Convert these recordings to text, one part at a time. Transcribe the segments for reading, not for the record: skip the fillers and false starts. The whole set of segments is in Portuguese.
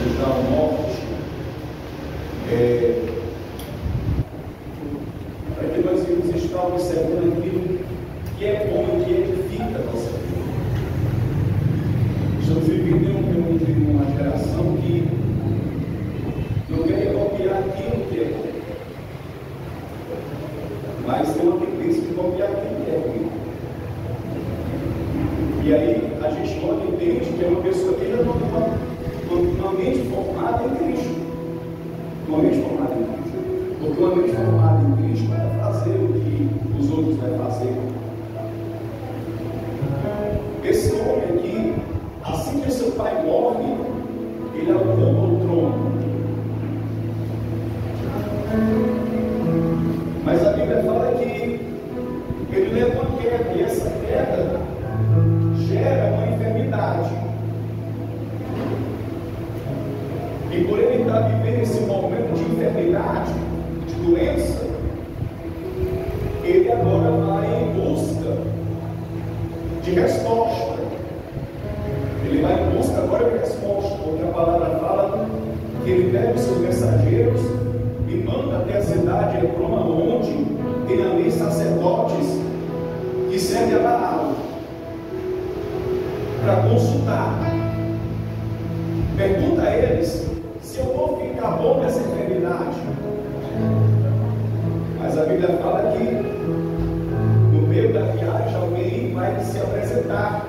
estavam mortos, para que nós vimos estar observando aquilo que é bom e que edifica a nossa vida. Estamos vivendo uma geração que não quer copiar aquilo que é bom, mas tem uma tendência de copiar aquilo que é ruim. E aí a gente logo entende que é uma pessoa que ainda não tem uma mente formada em Cristo. Uma mente formada em Cristo. Porque uma mente formada em Cristo vai fazer o que os outros vão fazer. Esse homem aqui, assim que o seu pai morre, ele ocupa o trono. Mas a Bíblia fala que ele levou a queda, e essa queda gera uma enfermidade. E por ele estar vivendo esse momento de enfermidade, de doença, ele agora vai em busca de resposta. Ele vai em busca agora de resposta, porque a palavra fala que ele pega os seus mensageiros e manda até a cidade de Roma, onde tem ali sacerdotes que servem a Baal, para consultar. Pergunta a eles se eu vou ficar bom nessa enfermidade. Mas a Bíblia fala que no meio da viagem alguém vai se apresentar,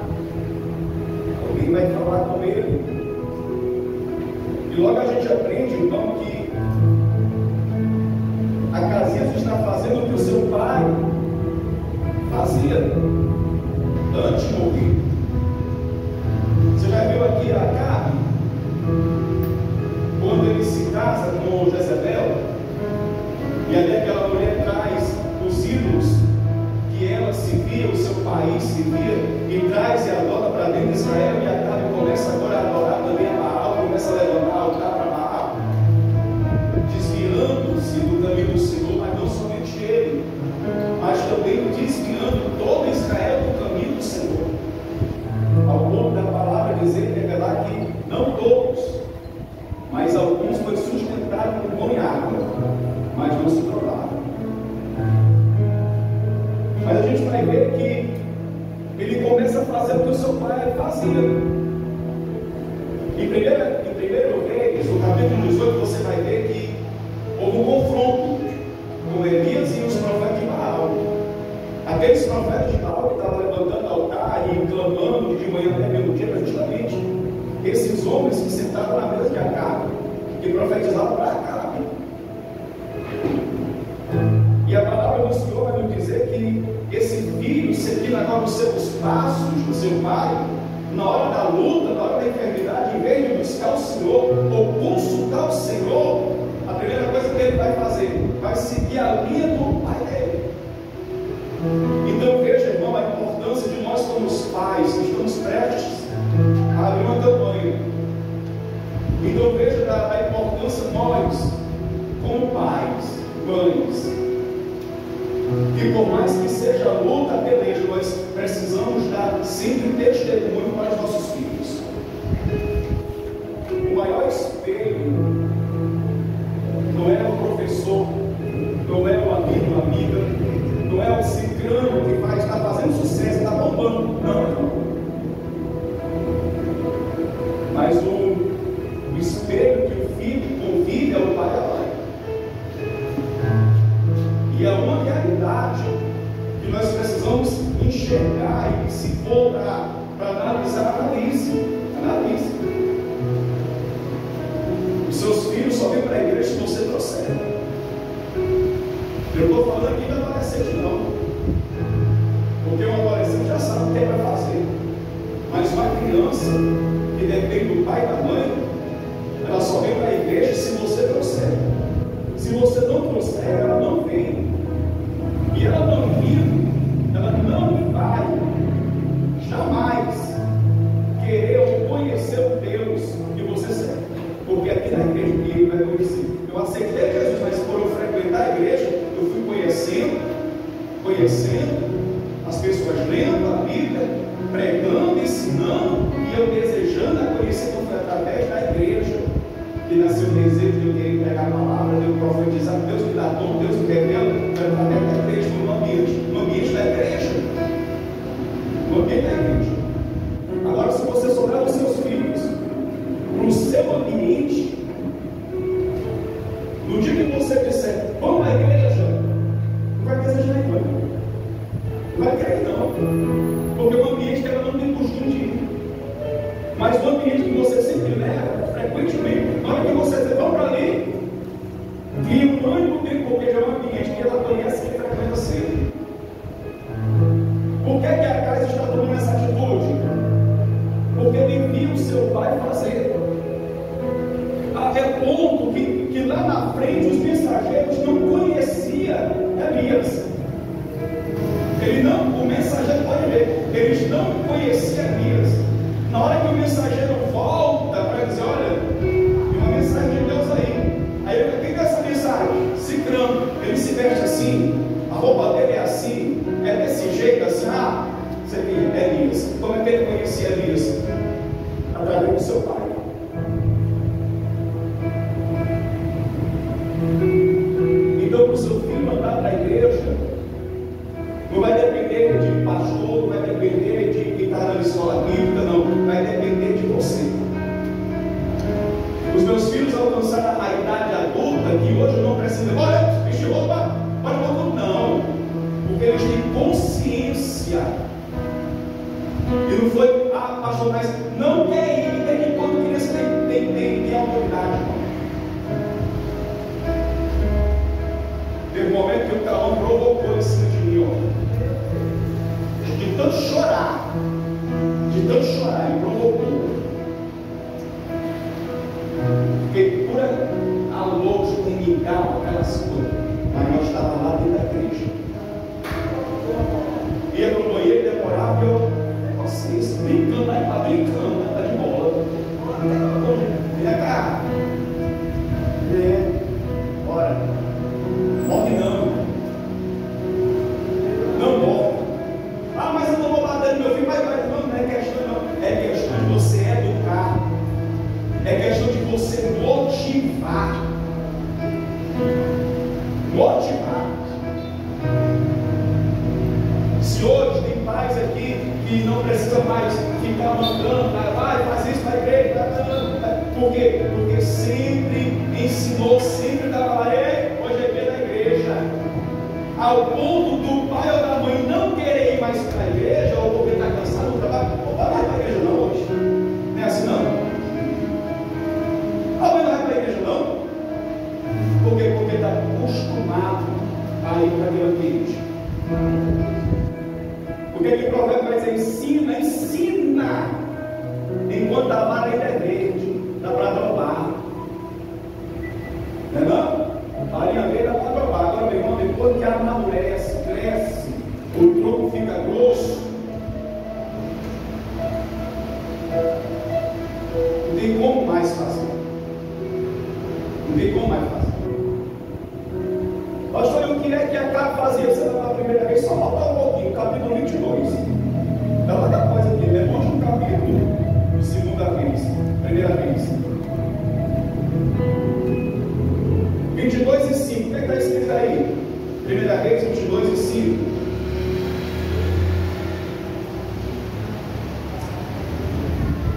alguém vai falar com ele. E logo a gente aprende então que Acasias está fazendo o que o seu pai fazia antes de morrer. Você já viu aqui Acabe, quando ele se casa com Jezebel, e ali aquela mulher traz os ídolos que ela se via, o seu país se via, e traz e adora para dentro de Israel, e Acabe começa agora a adorar também a Baal, começa a levantar altar para Baal, desviando-se do caminho do Senhor, mas não somente ele, mas também desviando todo Israel do caminho do Senhor. Ao ponto da palavra dizer, revelar que não todos, mas alguns foi sustentado com pão e água, mas não se provaram. Mas a gente vai ver que ele começa a fazer o que o seu pai fazia. Em 1 Reis, no capítulo 18, você vai ver que houve um confronto com Elias e os profetas de Baal. Aqueles profetas de Baal que estavam levantando altar e clamando de manhã até meio-dia, era justamente esses homens que sentavam na mesa de Acabe, que profetizavam para Acabe. E a palavra do Senhor vai nos dizer que esse filho, seguindo agora os seus passos do seu pai, na hora da luta, na hora da enfermidade, em vez de buscar o Senhor ou consultar o Senhor, a primeira coisa que ele vai fazer, vai seguir a linha do pai dele. Então veja, irmão, a importância de nós como os pais, que estamos prestes a abrir uma campanha. Então veja a importância de nós, como pais, mães, que por mais que seja luta, peleja, nós precisamos dar sempre testemunho para os nossos filhos. O maior espelho não é o professor, não é o amigo, a amiga, não é o ciclano que vai estar fazendo sucesso, está bombando, não. Mas o espelho que o filho convive é o pai e a mãe. E é uma realidade que nós precisamos enxergar e se for para analisar, analise. Os seus filhos só vêm para a igreja se você trouxer. Eu estou falando aqui de adolescente não, porque um adolescente já sabe o que vai fazer, mas uma criança que depende do pai e da mãe, ela só vem para a igreja se você trouxer. Se você não trouxer, ela não vem. E ela não vive, ela não vai jamais querer ou conhecer o Deus que você serve. Porque aqui na igreja ele vai conhecer. Eu aceitei Jesus, mas por eu frequentar a igreja, eu fui conhecendo as pessoas, lendo a Bíblia, pregando, ensinando, e eu desejando a conhecer através da igreja. que nasceu o desejo de eu querer pregar a palavra, de eu profetizar, Deus me dá dom, Deus me revela, para estar dentro da igreja, no ambiente da igreja. No ambiente da igreja. Agora, se você sobrar os seus filhos para o seu ambiente, no dia que você disser, vamos à igreja, não vai desejar ir, não vai querer não, porque o ambiente que ela não tem costume de ir. Mas o ambiente que você sempre leva, frequentemente, na hora que você diz, vamos para ali, cria um pânico dele, porque já é um ambiente que ela conhece, que frequenta sempre. Por que a casa está tomando essa atitude? Porque ele viu o seu pai fazer. Até ponto que lá na frente os mensageiros não conheciam Elias. O mensageiro pode ver, eles não conheciam Elias. Na hora que o mensageiro volta para dizer, olha, tem uma mensagem de Deus aí ele, quem é essa mensagem? Cicrano, ele se veste assim, a roupa dele é assim, é desse jeito assim, você tem Elias. Como é que ele conhecia Elias? Através do seu pai. Então, para o seu filho andar para a igreja, não vai depender de pastor, não vai depender de quem está na escola bíblica, não, vai depender de você. Os meus filhos alcançaram a idade adulta, que hoje eu não preciso, olha, vestir roupa, pode roupa, não, porque eles têm consciência. E não foi, pastor, mas não quer ir, tem que quando criança tem autoridade, não. Teve um momento que o Caão provocou em cima de mim, de tanto chorar, ele provocou. Fiquei pura a louco com mingau, aquelas coisas, mas nós estávamos lá dentro da igreja. Ia no banheiro, demorava, isso, brincando, lá está brincando, está de bola. Vem cá. Bora. Morre não. Não morre. Mas eu não vou bater no meu filho. Mas não é questão não. É questão de você educar. É questão de você motivar. Se hoje tem pais aqui que não precisa mais ficar mandando, vai, faz isso para a igreja, por quê? Porque sempre ensinou, sempre estava lá, hoje é dia da igreja. Ao ponto do pai ou da mãe não querer ir mais para a igreja, ou porque está cansado do trabalho, não vai para a igreja não hoje. Não é assim não? A mãe não vai para a igreja não? Por quê? Porque está acostumado a ir para aquele ambiente. Porque aqui o provérbio vai dizer, ensina, enquanto a vara ainda é verde, dá para drobar. Não é não? A linha verde dá para drobar. Agora, meu irmão, depois que amadurece, cresce, o tronco fica grosso, não tem como mais fazer. Não tem como mais fazer. Pastor, eu queria que a Cabo fazia isso pela primeira vez, só falta um pouquinho, capítulo 22. Dá para dar coisa aqui, é longe do capítulo, segunda vez, primeira vez. 22 e 5, o que está escrito aí? Primeira vez, 22 e 5.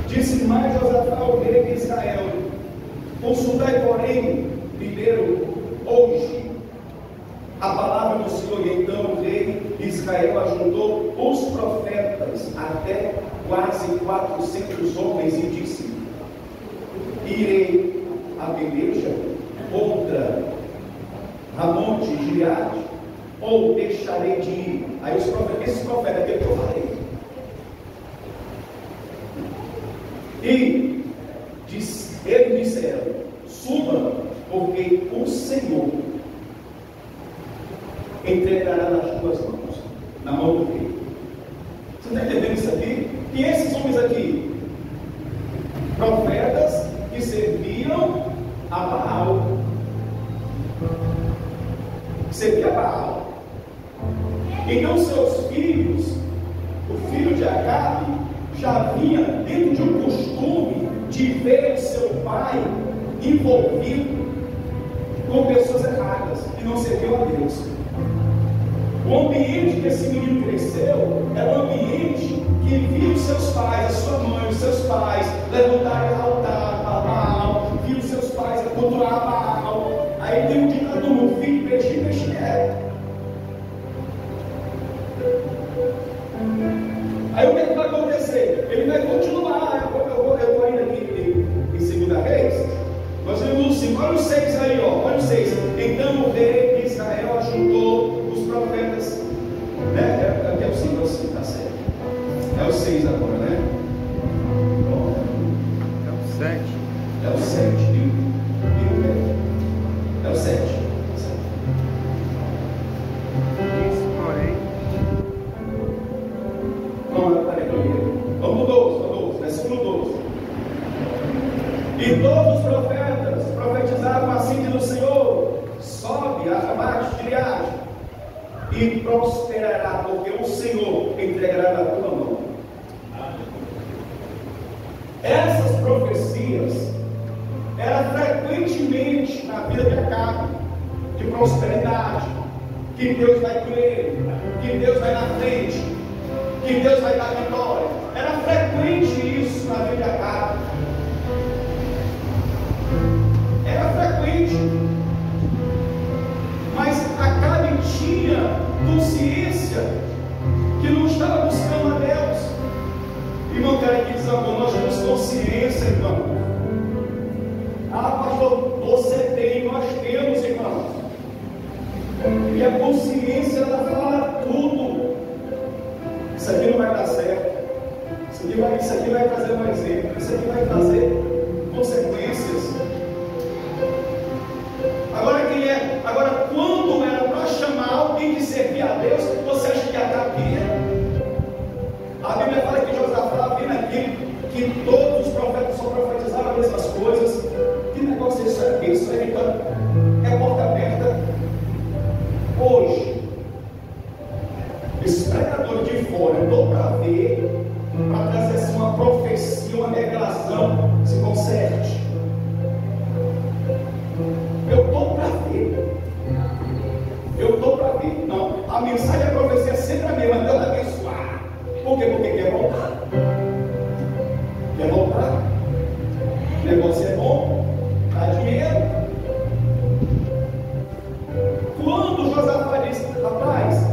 Disse mais Josafá ao rei de Israel: consultai, porém, primeiro, hoje, a palavra do Senhor. E então o rei de Israel ajuntou os profetas, até quase 400 homens, e disse: irei à peleja contra Ramon de Gileade, ou deixarei de ir? Aí os profetas, esse profeta aqui que eu falei, e eles disseram: suba, porque o Senhor entregará nas tuas mãos, na mão do rei. Você está entendendo isso aqui? E esses homens aqui, profetas que serviram a Baal, servia a Baal. Então seus filhos, o filho de Acabe, já vinha dentro de um costume de ver o seu pai envolvido com pessoas erradas que não serviam a Deus. O ambiente que esse menino cresceu era um ambiente que ele via os seus pais, a sua mãe, os seus pais levantarem altar para Baal, via os seus pais cultuar Baal. Aí tem um ditado no filho, peixe é. Aí o que vai acontecer? Ele vai continuar. Eu estou ainda aqui em 2 Reis. Nós vemos o 5, olha o 6 aí, ó, olha o 6. Então o rei de Israel ajuntou os profetas, né? Aqui é o 5, tá certo. É o 6 agora, né? É o 7. É o 7, viu? É o 7. Isso, porém. Vamos no 12, versículo 12. E todos os profetas profetizaram assim diz o Senhor: sobe a Ramate de Gileade e prosperará, porque o Senhor entregará na tua mão. Essas profecias eram frequentemente na vida de Acabe, de prosperidade, que Deus vai com ele, que Deus vai na frente, que Deus vai dar vitória. Era frequente isso na vida de Acabe. Era frequente. Mas Acabe tinha consciência que não estava buscando a Deus. Irmão, quero aqui dizer algo, nós temos consciência, irmão. Ah, pastor, você tem, nós temos, irmão. E a consciência, ela fala tudo. Isso aqui não vai dar certo. Isso aqui vai trazer um exemplo. Isso aqui vai trazer consequências. Agora, quando era para chamar alguém que servia a Deus, você acha que Acabe? A Bíblia fala que Josafá viu aqui que todos os profetas só profetizaram as mesmas coisas. Que negócio é isso aqui? Isso aí é porta aberta. Hoje, esses pregadores de fora, eu estou para ver, para trazer assim, uma profecia, uma revelação, se conserte. Eu estou para ver. Não, a mensagem da profecia é sempre a mesma. Deus vai abençoar. Por quê? Porque quer voltar. Quer voltar. O negócio é bom, dá dinheiro. Quando Josafá disse: rapaz,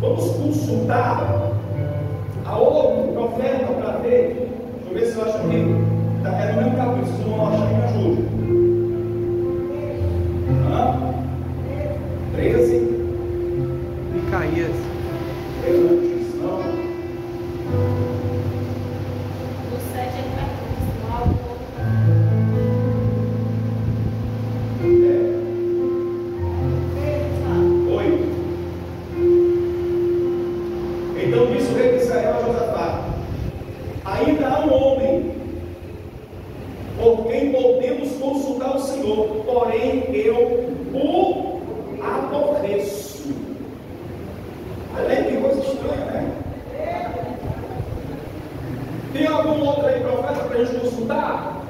vamos consultar a outro profeta para ver. Deixa eu ver se eu acho aqui. É no mesmo capítulo, se não achar, me ajude. 13. Micaías. Não. O 7 ele vai continuar. Oi. Então disse o rei de Israel a Josafá: ainda há um homem por quem podemos consultar o Senhor, porém eu o aborreço. Olha que coisa estranha, né? Tem algum outro aí profeta para a gente consultar?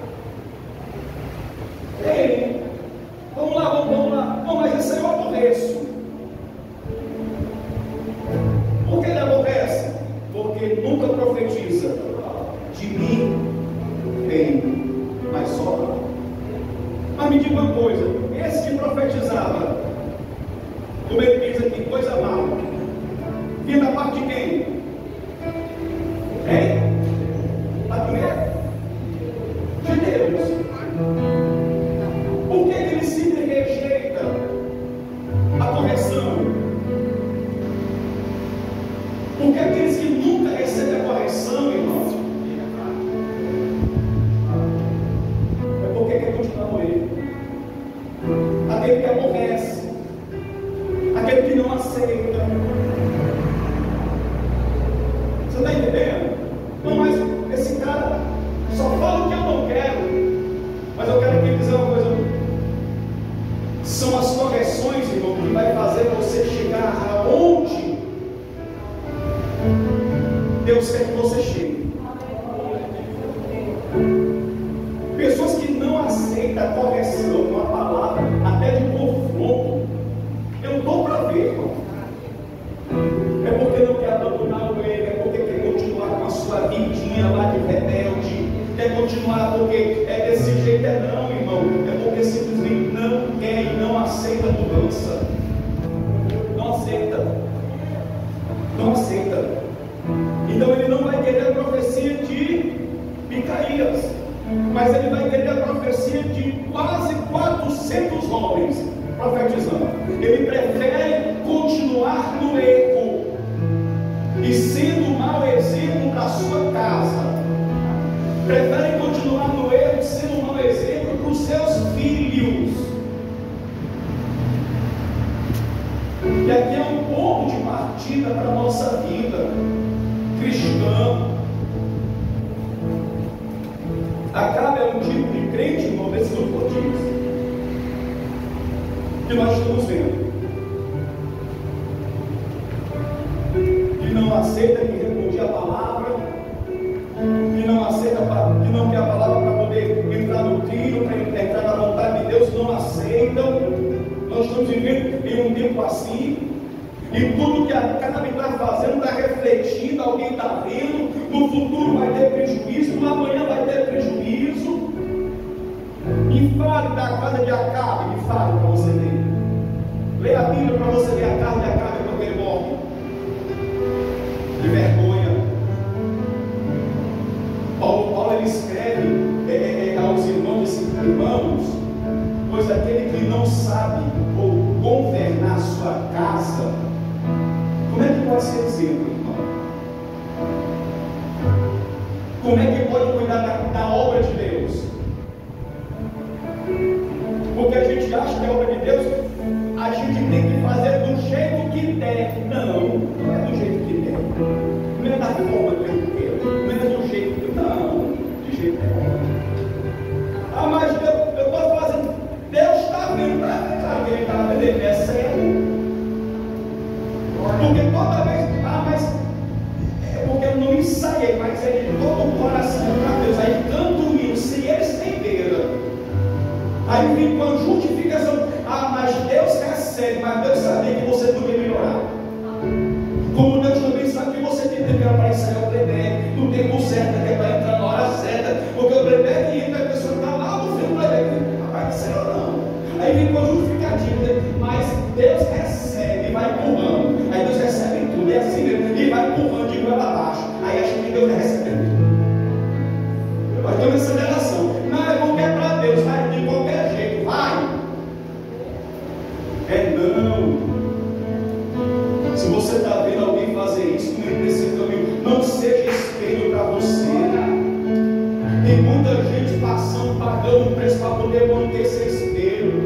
Tem. Vamos lá. Não, mas esse aí eu aborreço. Por que ele aborrece? Porque nunca profetiza de mim bem, mas só. Mas me diga uma coisa, esse que profetizava, como ele diz aqui, coisa mal, vinha da parte de quem? Hein? A mulher? De Deus. Por que ele sempre rejeita a correção? Porque aqueles que nunca recebem a correção, irmãos, é porque quer continuar com ele. Aquele que aborrece, aquele que não aceita. Você está entendendo? Não, mas esse cara só fala o que eu não quero. Mas eu quero aqui dizer uma coisa. São as correções, irmão, que vai fazer você chegar aonde Deus quer que você chegue. Pessoas que não aceita a correção, uma palavra até de confronto, eu estou para ver, irmão. É porque não quer abandonar o erro, é porque quer continuar com a sua vidinha lá de rebelde, quer continuar porque é desse jeito, não, irmão, é porque simplesmente não quer e não aceita a mudança. Não aceita. Não aceita. Então ele não vai querer a profecia de Micaías, mas ele vai querer a profecia de quase 400 homens profetizando. Ele prefere continuar no erro e sendo um mau exemplo para a sua casa. Prefere continuar no erro e sendo um mau exemplo para os seus filhos. E aqui é um ponto de partida para a nossa vida cristã. Acabe é um tipo de crente, irmão, desses últimos dias que nós estamos vendo, que não aceita que responde a palavra, que não aceita, que não quer a palavra para poder entrar no trilho, para entrar na vontade de Deus, não aceitam. Nós estamos vivendo em um tempo assim, e tudo que a carne está fazendo está refletindo, alguém está vendo. No futuro vai ter prejuízo, no amanhã vai ter prejuízo. Me fale da casa de Acabe, me fale para você ver. Leia a Bíblia para você ver a casa de Acabe quando ele morre de vergonha. Paulo ele escreve aos irmãos, pois aquele que não sabe ou governar a sua casa, como é que pode ser exemplo, irmão? Como é que pode cuidar da obra de Deus? Porque a gente acha que a obra de Deus a gente tem que fazer do jeito que der. Não, não é do jeito que der. Não é da forma que eu quero. Não é do jeito que não. De jeito nenhum. Ah, mas eu estou fazendo. Deus está vendo. Claro que ele está vendo. Ele é cego. Porque toda vez. Ah, mas é porque eu não ensaiei. Mas ele todo o coração para Deus. Aí canto o hino. Se ele estendeira. Aí vem com a justificação. Ah, mas Deus recebe, mas Deus sabia que você podia melhorar. Como Deus também sabe que você tem tempo para ensaiar o playback, no tempo certo, que é para entrar na hora certa. Porque o playback entra, a pessoa está lá no fim do playback. Rapaz, isso não. Aí vem com a justificativa, mas Deus recebe e vai empurrando. Aí Deus recebe tudo, é assim mesmo. E vai empurrando de goela abaixo. Aí acha que Deus recebe tudo. Vai ter uma aceleração. Não, é porque é para Deus, vai de qualquer jeito, vai. É não. Se você está vendo alguém fazer isso, não nesse caminho, não seja espelho para você. Tem muita gente passando, pagando um preço para poder manter esse espelho.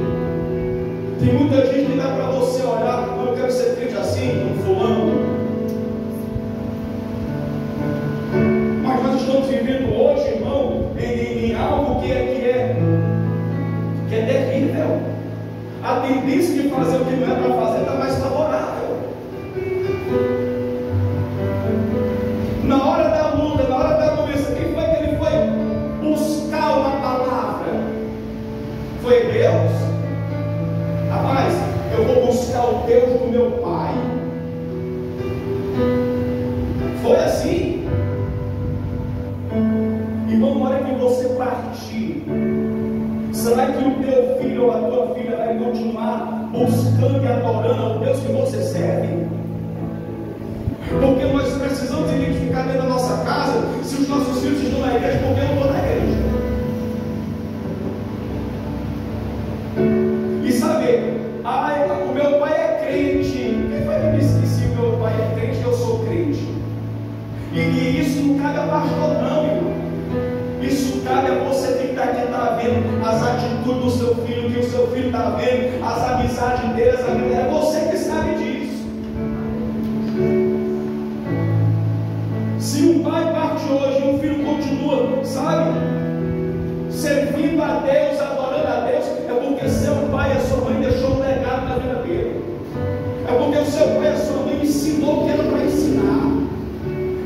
Tem muita gente que dá para você olhar, eu quero ser crente assim, como fulano. Mas nós estamos vivendo hoje, irmão, em algo que é terrível. A tendência de fazer o que não é para fazer está mais favorável. Na hora da luta, na hora da doença, quem foi que ele foi buscar uma palavra? Foi Deus? Rapaz, eu vou buscar o Deus do meu pai. Foi assim? Irmão, na hora que você partir, será que o teu filho ou a tua filha vai continuar buscando e adorando ao Deus que você serve? Porque nós precisamos identificar dentro da nossa casa se os nossos filhos estão na igreja, porque eu estou na igreja. E saber, o meu pai é crente. Quem foi que disse que se o meu pai é crente, eu sou crente? E isso não cabe a pastor, não, irmão. Isso cabe a você que está vendo as atitudes do seu filho, que o seu filho está vendo, as amizades dele, é você que sabe disso. Se um pai parte hoje e um filho continua, sabe, servindo a Deus, adorando a Deus, é porque seu pai e a sua mãe deixou um legado na vida dele. É porque o seu pai e a sua mãe ensinou o que era para ensinar.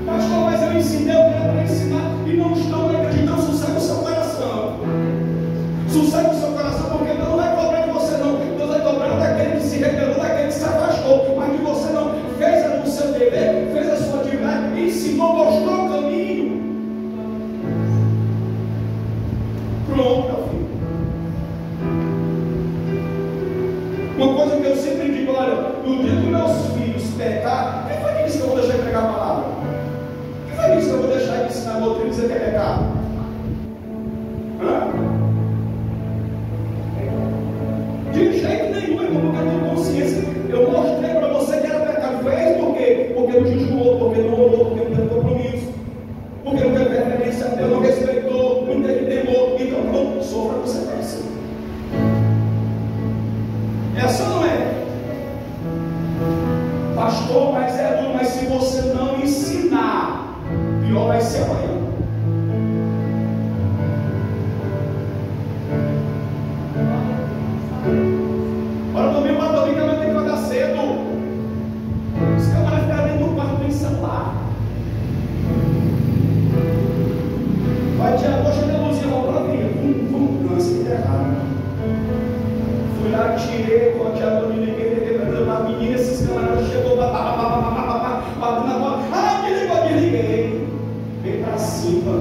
Pastor, mas eu ensinei o que era para ensinar e não estão na igreja. Então sossega o seu coração. sucesso no seu coração, porque Deus não vai cobrar de você não. Deus vai cobrar daquele que se rebelou, daquele que se afastou, mas que você não fez o seu dever, fez a sua atividade, ensinou, mostrou o caminho. Pronto, meu filho. Uma coisa que eu sempre digo, olha, no dia que meus filhos pecar, quem foi que disse que eu vou deixar de pregar a palavra? Quem foi que disse que eu vou deixar de ensinar a doutrina e dizer que é pecado? De jeito nenhum, irmão, porque eu tenho consciência. Eu mostrei para você que era pecado. Fez por quê? Porque não jejuou, porque não orou, porque não teve compromisso, porque não teve referência a Deus, não respeitou, não teve temor. Então, pronto, sofra a consequência. Essa não é. Pastor, mas é duro, mas se você não ensinar, pior vai ser amanhã. Olha, domingo a minha mãe tem que acordar cedo. Os camaradas ficam dentro do quarto do celular. Vai tirar a coxa da luzinha, vamos pra vinha. Não, isso aqui tá errado. Fui lá, tirei, coloquei a luz, liguei a menina, esses camaradas chegou, batendo na porta. Desliguei. Vem pra cima.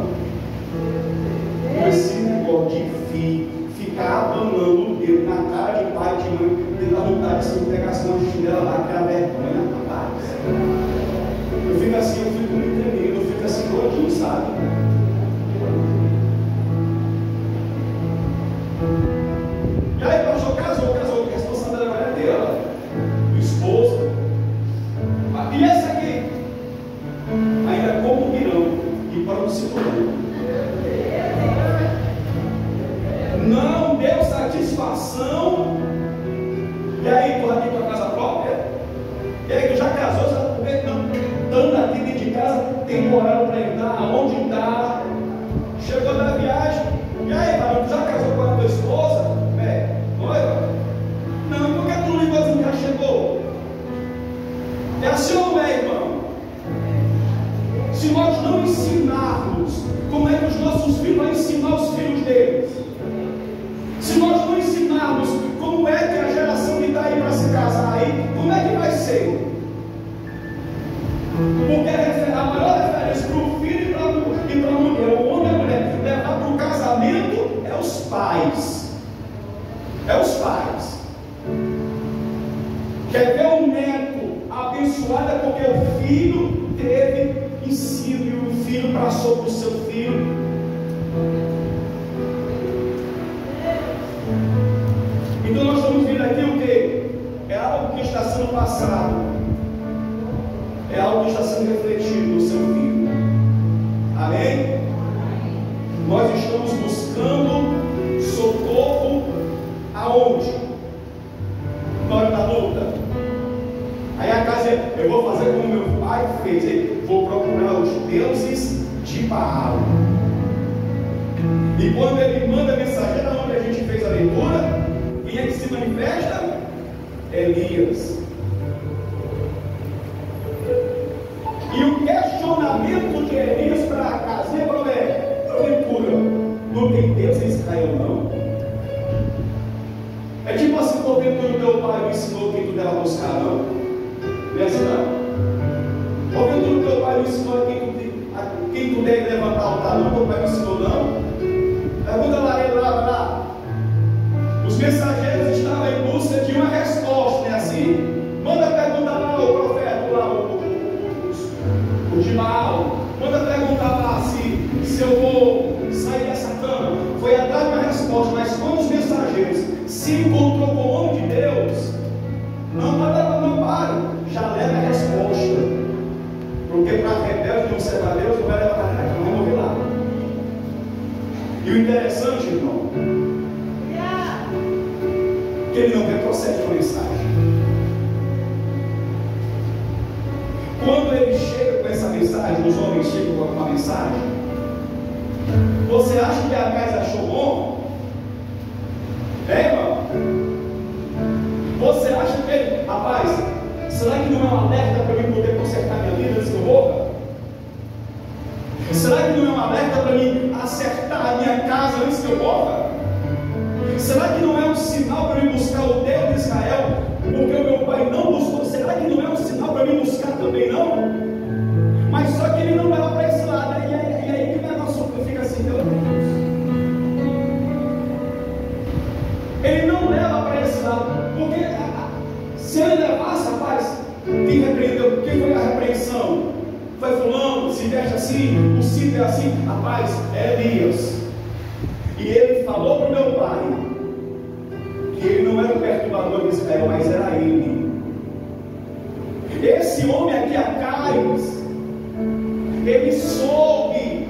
Esse negócio de ficar abanando o dedo na cara de pai e de mãe, tentar vontade se eu pegasse uma chinela lá, que era vergonha, rapaz. Eu fico assim, eu fico me tremendo, eu fico assim todinho, sabe? E aí, o pastor casou, a responsabilidade agora é dela, do esposo. E essa aqui, ainda como virão e para o cinturão. Não deu satisfação. E aí, tu aqui tua casa própria? E aí, tu já casou, sabe por quê? Não, estando aqui dentro de casa, tem horário para entrar, aonde está. Chegou da viagem. E aí, varão, tu já casou com a tua esposa? Noiva? Não, por que tu não ligou assim que já chegou? É assim ou não é, irmão? Se nós não ensinarmos, como é que os nossos filhos vão ensinar os filhos deles? Se nós não ensinarmos como é que a geração que está aí para se casar aí, como é que vai ser? Porque a maior referência para o filho e para a mulher, o homem e a mulher, levar para o casamento é os pais. É os pais. Quer ver um neto abençoado é porque o filho teve ensino e o filho passou para o seu filho. Então nós estamos vendo aqui o que? É algo que está sendo passado, é algo que está sendo refletido no seu filho. Amém? Nós estamos buscando socorro aonde? Na hora da luta. Aí a casa, eu vou fazer como meu pai fez, vou procurar os deuses de Baal. E quando ele manda mensageiro, onde a gente fez a leitura, quem é que se manifesta? Elias. E o questionamento de Elias para a casa é: porventura, não tem Deus em Israel, não? É tipo assim, porventura o teu pai me ensinou quem tu deve buscar, não? Não é assim, não? Porventura o teu pai me ensinou quem tu deve levantar o altar, não? Teu pai me ensinou, não? Pergunta lá. Os mensageiros estavam em busca de uma resposta, né? Assim, manda perguntar lá o profeta, lá o de Baal, manda perguntar lá se eu vou sair dessa cama. Foi atrás de uma resposta, mas quando os mensageiros se encontrou com o homem de Deus, não pare, já leva a resposta, porque para rebelde não serve a Deus, não vai levar a cama, vamos ouvir lá. E o interessante, irmão, que ele não retrocede com a mensagem. Quando ele chega com essa mensagem, os homens chegam com uma mensagem, você acha que a casa achou bom? Irmão? Você acha que ele, rapaz, será que não é um alerta para mim poder consertar minha vida antes que eu morra? Será que não é um alerta para mim acertar a minha casa antes que eu morra? também não. Mas só que ele não leva para esse lado. E aí que o negócio fica assim, meu Deus. Ele não leva para esse lado. Porque se ele levasse, rapaz, quem repreendeu? Quem foi a repreensão? Foi fulano, se veste assim, o cinto é assim. Rapaz, é Elias. E ele falou para o meu pai que ele não era o perturbador de Israel, mas era ele. Esse homem aqui, Acais, ele soube.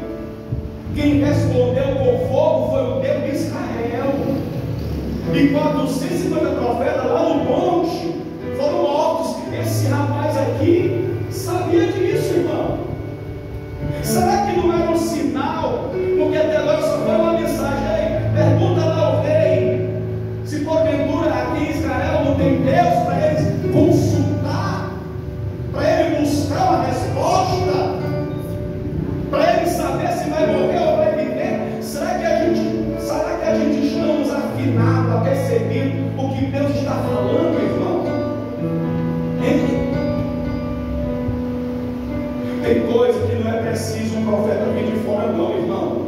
Quem respondeu com fogo foi o Deus de Israel. E 450 profetas lá no monte foram mortos. Esse rapaz aqui sabia disso, irmão. Será que não era um sinal? Porque até agora só foi uma mensagem aí. Pergunta lá ao rei se porventura aqui em Israel não tem Deus para eles consultar, para ele buscar uma resposta, para ele saber se vai morrer ou vai viver. Será que a gente estamos afinados a perceber o que Deus está falando, irmão? Tem coisa que não é preciso um profeta vir de fora, não, irmão.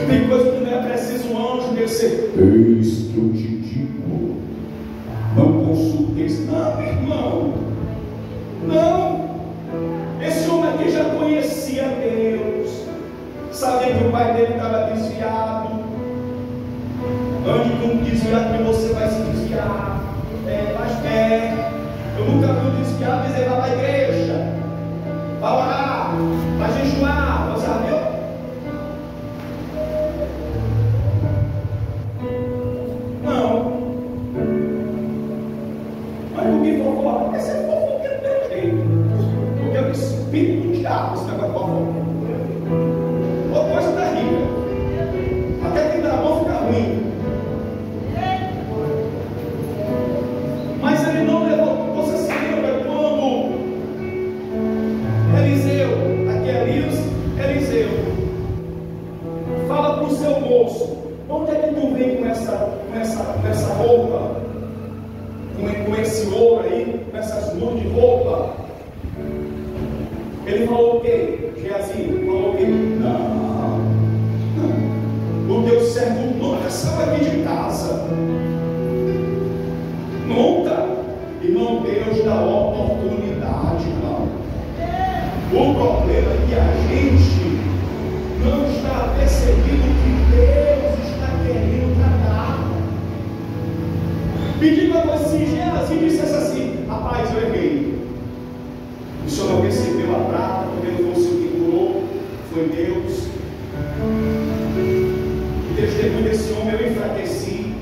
Tem coisa que não é preciso um anjo descer. Eis que eu te digo, não consulteis. Não, irmão. Não. Esse homem aqui já conhecia Deus. Sabia que o pai dele estava desviado. Ande com um desviado que você vai se desviar. Eu nunca vi um desviado dizer: vai para a igreja, vai orar, vai jejuar. Você já viu? Não. Mas por que fofoca? Porque você fofoca não tem jeito. Porque é o espírito do diabo esse negócio de fofoca. Uma coisa terrível. Até que dá a mão fica ruim. Mas ele não levou. Você se lembra quando Eliseu, aqui é Eliseu, fala para o seu moço: onde é que tu vem com essa roupa, com esse ouro aí, com essas nuvens de roupa? Ele falou o quê? Geazi falou o quê? Não, o teu servo nunca saiu aqui de casa, nunca. Irmão, Deus dá oportunidade, irmão. O problema é que a gente não está percebendo que Deus está querendo tratar. Pedi para você, Geazi dissesse assim: rapaz, eu errei. O senhor não recebeu a prata, porque não foi o senhor que curou, foi Deus. E testemunho desse homem eu enfraqueci.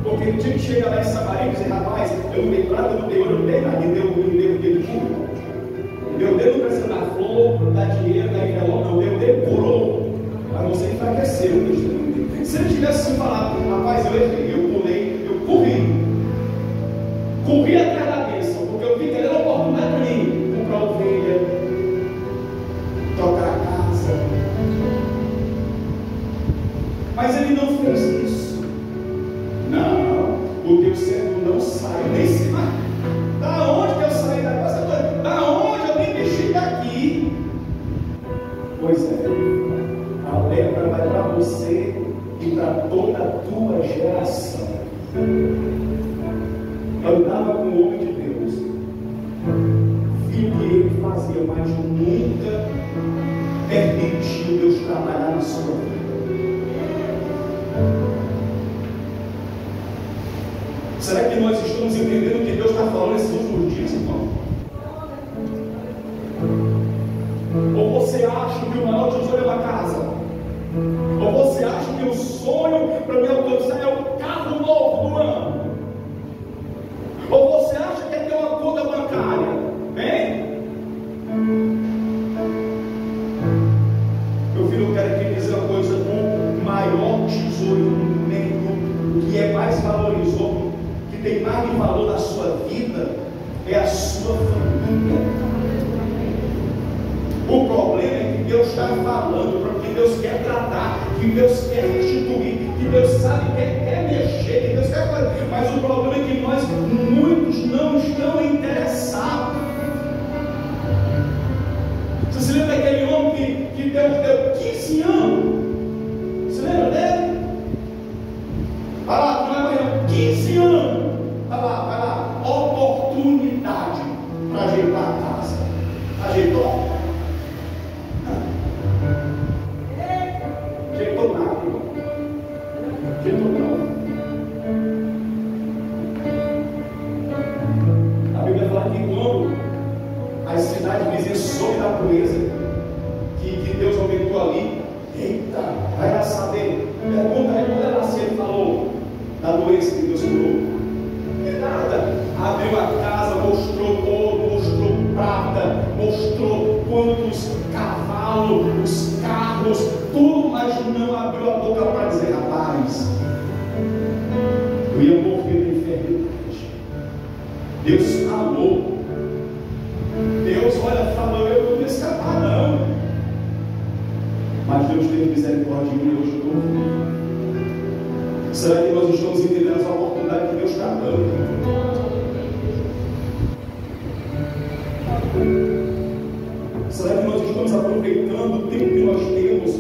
Porque ele tinha que chegar lá em Samaria e dizer: rapaz, eu não dei prata, eu não dei ouro, eu não dei nada, me deu tudo. Meu Deus não precisa dar flor, dar dinheiro, dar envelope, não, meu Deus curou. Mas você enfraqueceu. Se ele tivesse falado: rapaz, eu errei, eu pulei, eu corri atrás da bênção, porque eu vi que era uma oportunidade para mim comprar ovelha, trocar a casa. Mas ele não fez isso. Não, o teu servo não saiu nem se matar. Da onde que eu saí da casa? Da onde eu me mexi daqui? Pois é, a lepra vai para você e para toda a tua geração. Andava com o homem de Deus, viu o que ele fazia, mas nunca permitiu Deus trabalhar na sua vida. Será que nós estamos entendendo o que Deus está falando nesses últimos dias, irmão? Ou você acha que o maior tesouro é uma casa? Ou você acha que o sonho para me alcançar é o carro novo do ano? Ou você acha que é ter uma conta bancária? Hein? Meu filho, eu quero te dizer uma coisa: o maior tesouro no mundo, que é mais valoroso, que tem mais de valor na sua vida, é a sua família. O problema é que Deus está falando, porque Deus quer tratar, que Deus quer restituir, que Deus sabe que quer mexer, que Deus quer fazer. Mas o problema é que nós, muitos muitos não estão interessados. Você se lembra daquele homem que deu 15 anos? Você lembra dele? Vai lá, tu vai morrer 15 anos. Vai lá, oportunidade para ajeitar a casa. Ajeitou? Ajeitou nada, irmão. Ajeitou não. A Bíblia fala que quando as cidades vizinhas soube da proeza que Deus aumentou ali, eita, vai lá saber. Pergunta aí quando ela nasceu, ele falou da doença que Deus curou. Nada. Abriu a casa, mostrou ouro, mostrou prata, mostrou quantos cavalos, os carros, tudo, mas não abriu a boca para dizer, rapaz, eu ia morrer da enfermidade. Deus falou. Deus, olha, falou, eu não ia escapar não. Mas Deus teve misericórdia de mim e hoje eu estou vivo. Será que nós estamos entendendo essa oportunidade que Deus está dando? Será que nós estamos aproveitando o tempo que nós temos?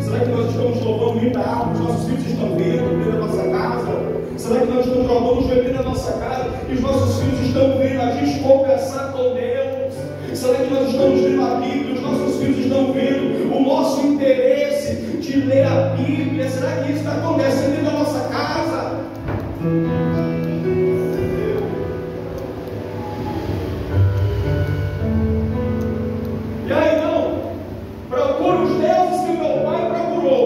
Será que nós estamos louvando muita árvore? Os nossos filhos estão vendo dentro da nossa casa? Será que nós estamos jogando o joelho dentro da nossa casa e os nossos filhos estão vendo a gente conversar com Deus? Será que nós estamos lendo a Bíblia e os nossos filhos estão vendo o nosso interesse de ler a Bíblia? Será que isso está acontecendo dentro da nossa casa? E aí não, procura os deuses que o meu pai procurou.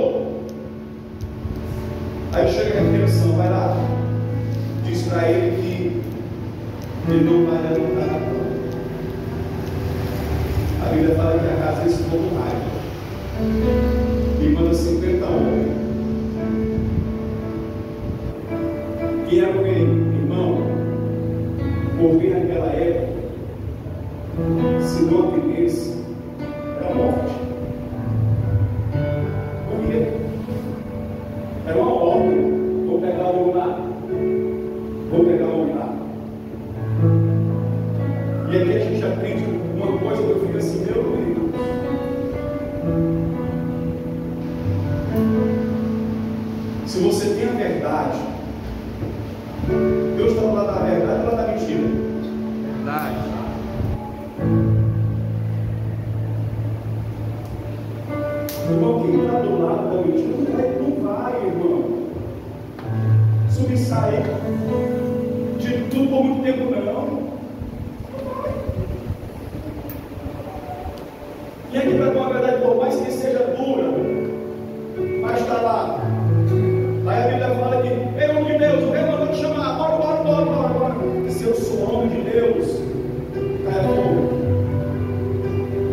Aí chega a reflexão, vai lá, diz para ele que ele não vai levantar na cama. A Bíblia fala que a casa é esse povo raiva e manda 50 homens. Que era o que, irmão, ouvir naquela época, se não atendesse, era morte. Por quê? Era uma ordem. Vou pegar o homem lá. Vou pegar o homem lá. E aqui a gente aprende uma coisa que eu fico assim, meu Deus. Se você tem a verdade, Deus está do lado da verdade ou da mentira? Verdade. Irmão, quem está do lado da mentira não vai, irmão, subsair de tudo por muito tempo, não. E aqui para com a verdade, por mais que seja dura, mas está lá. Aí a Bíblia fala que, ei, homem de Deus, o rei mandou te chamar, bora. E se eu sou homem de Deus, cai fogo,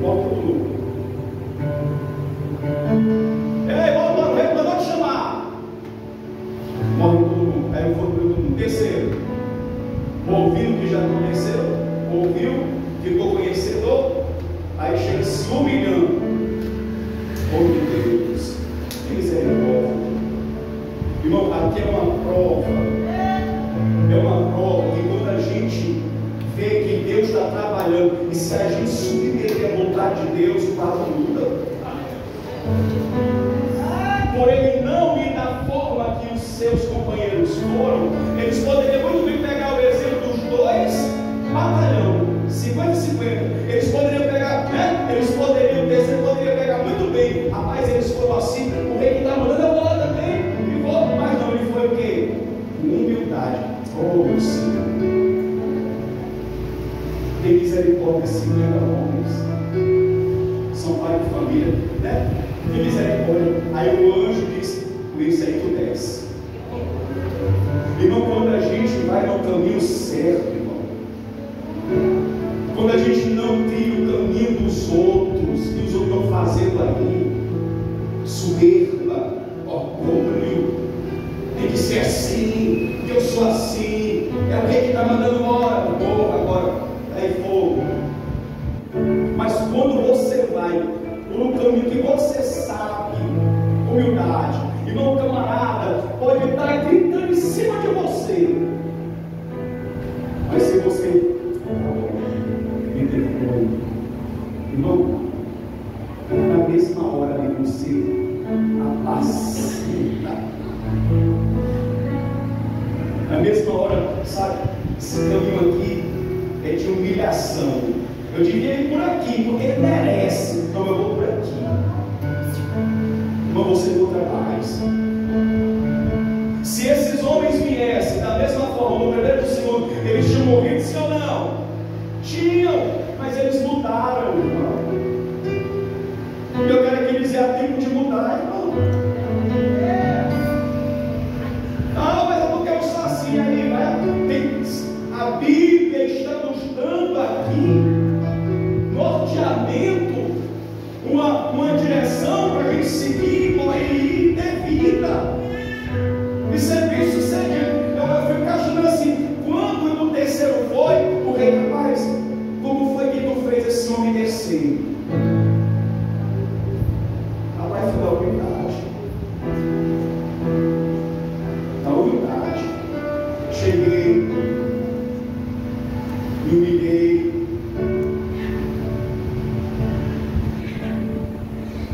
volta tudo. Ei, bora, o rei mandou te chamar, morre todo mundo. Aí eu vou para todo mundo. Terceiro, ouviu o que já aconteceu, ouviu, ficou conhecedor, aí chega se humilhando. Homem de Deus, que misericórdia. Irmão, aqui é uma prova que quando a gente vê que Deus está trabalhando e se a gente submeter à vontade de Deus, o quadro muda. Porém, não e da forma que os seus companheiros foram, eles poderiam muito bem pegar o exemplo dos dois batalhão, 50-50. Eles poderiam pegar, né? Eles poderiam pegar muito bem. Rapaz, eles foram assim, o rei que está mandando, eu vou lá também. Mas não, ele foi o quê? Com humildade. Oh, meu Senhor, tem misericórdia, 50 homens, são pai de família, né? Tem misericórdia. Aí o anjo disse: por isso aí tu desce. Irmão, quando a gente vai no caminho certo, irmão, quando a gente não tem o caminho dos outros, que os outros estão fazendo aí, soberba, orgulho, tem que ser assim, que eu sou assim, é o rei que está mandando embora, porra, agora, aí fogo. Mas quando você vai por um caminho que você sabe, humildade, irmão, camarada pode estar gritando em cima de você, sabe, esse caminho aqui é de humilhação. Eu devia ir por aqui, porque ele merece. Então eu vou por aqui. Não vou ser outra mais. Se esses homens viessem da mesma forma, no primeiro do segundo, eles tinham morrido, sim ou não? Tinham, mas eles mudaram, irmão. Eu quero que eles tenham tempo de mudar, irmão. Não, mas eu não quero só assim aí, vai. A Bíblia está nos dando aqui norteamento, uma direção para a gente seguir, morrer e ter vida. E ser bem sucedido. Eu fico achando assim, quando no terceiro foi, o rei, rapaz, como foi que tu fez esse homem descer? A life da humildade. Da humildade. Cheguei, me humilhei,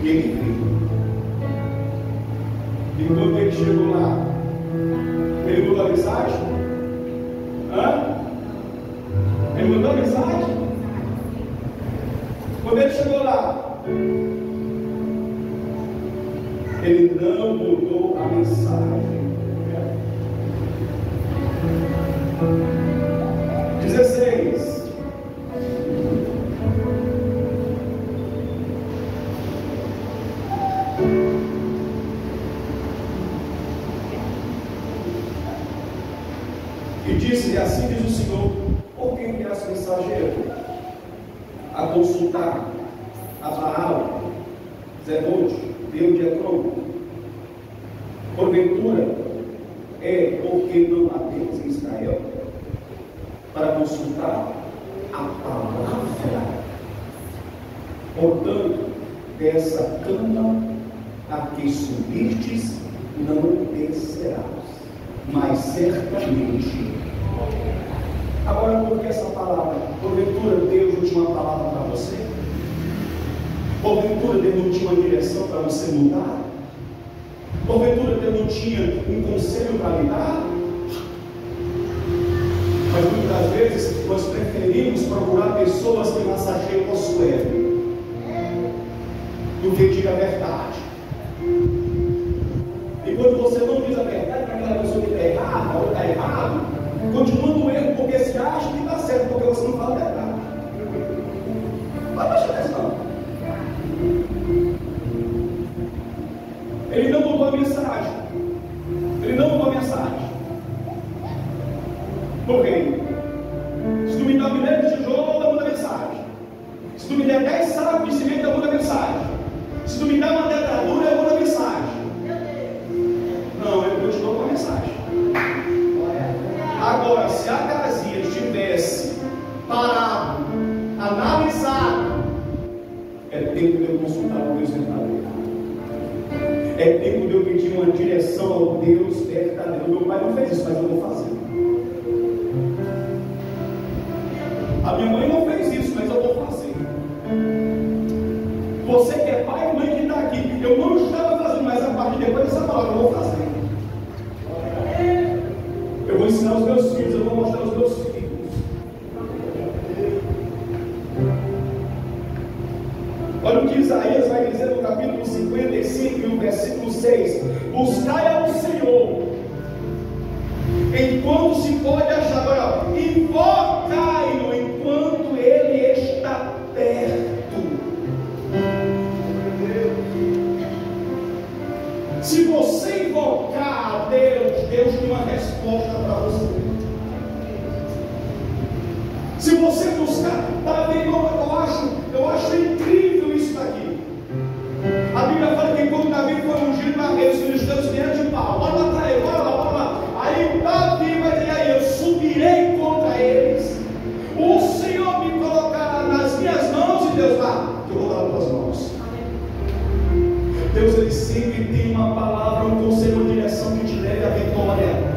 e ele veio. E quando ele chegou lá, ele mudou a mensagem? Hã? Ele mudou a mensagem? Quando ele chegou lá, ele não mudou a mensagem. 16. E disse-lhe: assim diz o Senhor, por que enviaste mensageiro a consultar a Baal, Zebode, Deus de Ecrón? Porventura é porque não há Deus em Israel para consultar a palavra? Portanto, dessa cama a que subistes não descerás, mas certamente. Agora, por que essa palavra? Porventura Deus não tinha uma palavra para você? Porventura Deus não tinha uma direção para você mudar? Porventura Deus não tinha um conselho para lhe dar? Mas muitas vezes nós preferimos procurar pessoas que massageiam o nosso ego do que diga a verdade. E quando você não diz a verdade para aquela pessoa que está errada ou está errado, continua no erro porque se acha que está certo, porque você não fala a verdade. Vai prestar atenção. Ele não mudou a mensagem. Ele não mudou a mensagem. Por quê? Se tu me dá um milhão de tijolo, eu mudo a mensagem. Se tu me der 10 sacos de cimento, eu mudo a mensagem. Se tu me dá uma tetradura, eu mudo a mensagem. Não, ele continuou com a mensagem. Agora, se a Casias tivesse parado, analisado, é tempo de eu consultar o Deus verdadeiro. É tempo de eu pedir uma direção ao Deus verdadeiro. Meu pai não fez isso, mas eu vou fazer. A minha mãe não fez isso, mas eu vou fazer. Você que é pai e mãe que está aqui, eu não estava fazendo, mas a partir de depois dessa palavra eu vou fazer. Eu vou ensinar os meus filhos, eu vou mostrar os meus filhos. Olha o que Isaías vai dizer no capítulo 55 e no versículo 6: buscai ao Senhor enquanto se pode achar. Olha, invocai-no enquanto Ele está perto. Se você invocar a Deus, Deus tem uma resposta para você. Se você buscar, tá vendo? Eu acho incrível isso daqui. A Bíblia fala que quando Davi foi ungido na rei, os filisteus vieram de pau. Bora matar ele, bora lá. Aí Davi vai dizer: aí eu subirei contra eles. O Senhor me colocará nas minhas mãos, e Deus lá, que eu vou dar nas tuas mãos. Deus, ele sempre tem uma palavra, um conselho, uma direção que te leve à vitória.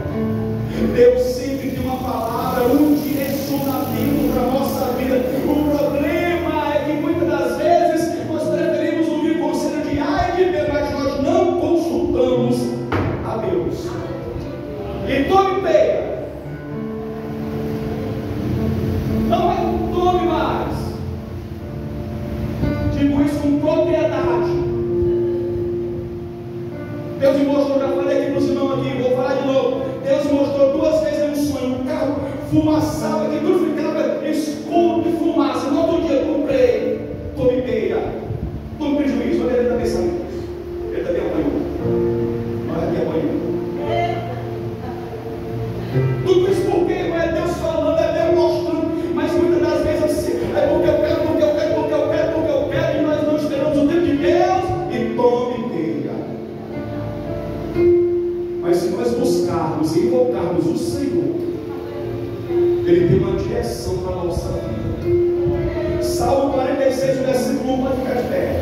Deus sempre tem uma palavra, um direcionamento para a nossa vida. O problema é que muitas das vezes nós preferimos ouvir conselho de ai de Deus, mas nós não consultamos a Deus. E tome peia. Deus me mostrou, já falei aqui para os irmãos aqui, vou falar de novo. Deus me mostrou 2 vezes em um sonho, um carro fumaçava, que tudo ficava escuro de fumaça. No outro dia eu comprei, tomei peia, todo prejuízo. Olha, ele está pensando nisso. Ele também apanhou. Olha aqui, apanhou. Tudo isso porque é Deus falando, é Deus mostrando, mas muitas das vezes assim, é porque eu quero, porque eu quero, porque eu quero, porque eu quero, e nós não esperamos o tempo de Deus e tome peia. Mas se nós buscarmos e invocarmos o Senhor, Ele tem uma direção para a nossa vida. Salmo 46, versículo 1, pode ficar de pé.